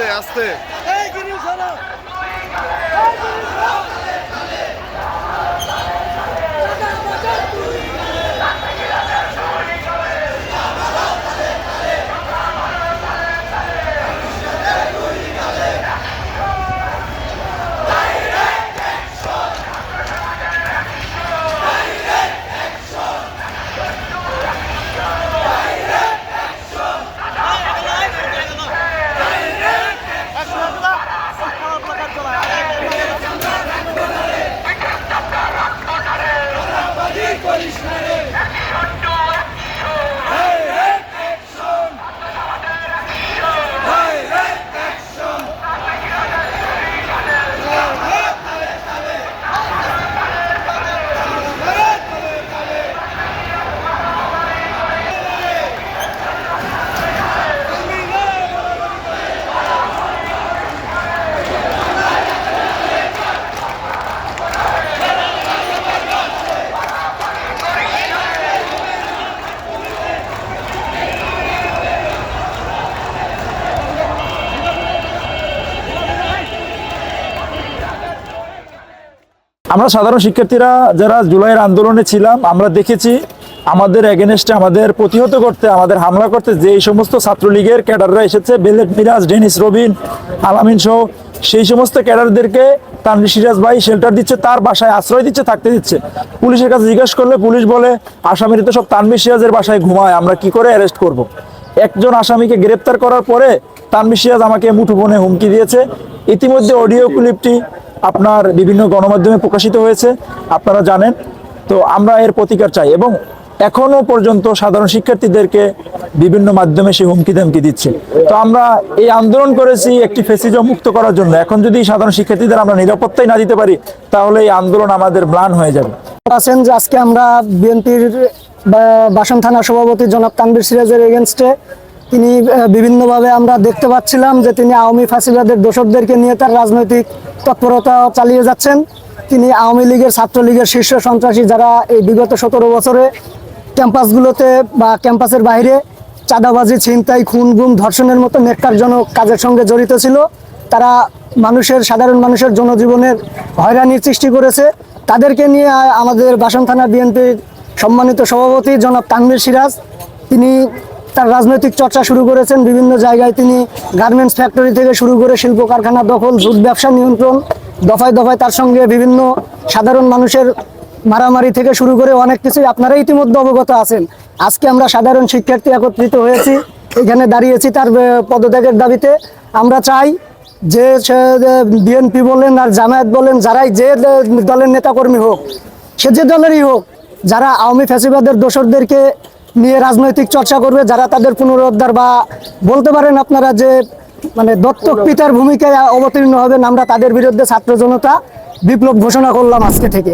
আস্তে আস্তে। আমরা সাধারণ শিক্ষার্থীরা যারা জুলাইয়ের আন্দোলনে ছিলাম, আমরা দেখেছি আমাদের এগেনস্টে, আমাদের প্রতিহত করতে, আমাদের হামলা করতে যে এই সমস্ত ছাত্রলীগের ক্যাডাররা এসেছে, বেলেট মিরাজ, ডেনিস রবিন, আলামিন সহ সেই সমস্ত ক্যাডারদেরকে তানভীর সিরাজ ভাই শেল্টার দিচ্ছে, তার বাসায় আশ্রয় দিচ্ছে, থাকতে দিচ্ছে। পুলিশের কাছে জিজ্ঞাসা করলে পুলিশ বলে আসামিরা তো সব তানভীর সিরাজের বাসায় ঘুমায়, আমরা কি করে অ্যারেস্ট করব। একজন আসামিকে গ্রেপ্তার করার পরে তানভীর সিরাজ আমাকে মুঠোফোনে হুমকি দিয়েছে। ইতিমধ্যে অডিও ক্লিপটি আপনার বিভিন্ন গণমাধ্যমে প্রকাশিত হয়েছে, আপনারা জানেন। তো আমরা এর প্রতিকার চাই এবং এখনো পর্যন্ত সাধারণ শিক্ষার্থীদেরকে বিভিন্ন মাধ্যমে সে হুমকি ধমকি দিচ্ছে। তো আমরা এই আন্দোলন করেছি একটি ফ্যাসিজম মুক্ত করার জন্য। এখন যদি সাধারণ শিক্ষার্থীদের আমরা নিরাপত্তাই না দিতে পারি, তাহলে এই আন্দোলন আমাদের ম্লান হয়ে যাবে। আছেন যে আজকে আমরা বিএনপির বাসন থানা সভাপতি জনাব তানভীর সিরাজের এগেনস্টে তিনি বিভিন্নভাবে আমরা দেখতে পাচ্ছিলাম যে তিনি আওয়ামী ফ্যাসিবাদের দোসরদেরকে নিয়ে তার রাজনৈতিক তৎপরতা চালিয়ে যাচ্ছেন। তিনি আওয়ামী লীগের, ছাত্রলীগের শীর্ষ সন্ত্রাসী যারা এই বিগত 17 বছরে ক্যাম্পাসগুলোতে বা ক্যাম্পাসের বাইরে চাঁদাবাজি, ছিনতাই, খুন, গুম, ধর্ষণের মতো নেককারজনক কাজের সঙ্গে জড়িত ছিল। তারা সাধারণ মানুষের জনজীবনের হয়রানির সৃষ্টি করেছে। তাদেরকে নিয়ে আমাদের বাসন থানা বিএনপির সম্মানিত সভাপতি জনাব তানভীর সিরাজ তিনি তার রাজনৈতিক চর্চা শুরু করেছেন। বিভিন্ন জায়গায় তিনি গার্মেন্টস ফ্যাক্টরি থেকে শুরু করে শিল্প কারখানা দখল, জুট ব্যবসা নিয়ন্ত্রণ, দফায় দফায় তার সঙ্গে বিভিন্ন সাধারণ মানুষের মারামারি থেকে শুরু করে অনেক কিছুই আপনারা ইতিমধ্যে অবগত আছেন। আজকে আমরা সাধারণ শিক্ষার্থী একত্রিত হয়েছি, এখানে দাঁড়িয়েছি তার পদত্যাগের দাবিতে। আমরা চাই যে বিএনপি বলেন আর জামায়াত বলেন, যারাই যে দলের নেতাকর্মী হোক, সে যে দলেরই হোক, যারা আওয়ামী ফ্যাসিবাদের দোসরদেরকে নিয়ে রাজনৈতিক চর্চা করবে, যারা তাদের পুনরুদ্ধার বা বলতে পারেন আপনারা যে দত্তক পিতার ভূমিকায় অবতীর্ণ হবেন, আমরা তাদের বিরুদ্ধে ছাত্র জনতা বিপ্লব ঘোষণা করলাম আজকে থেকে।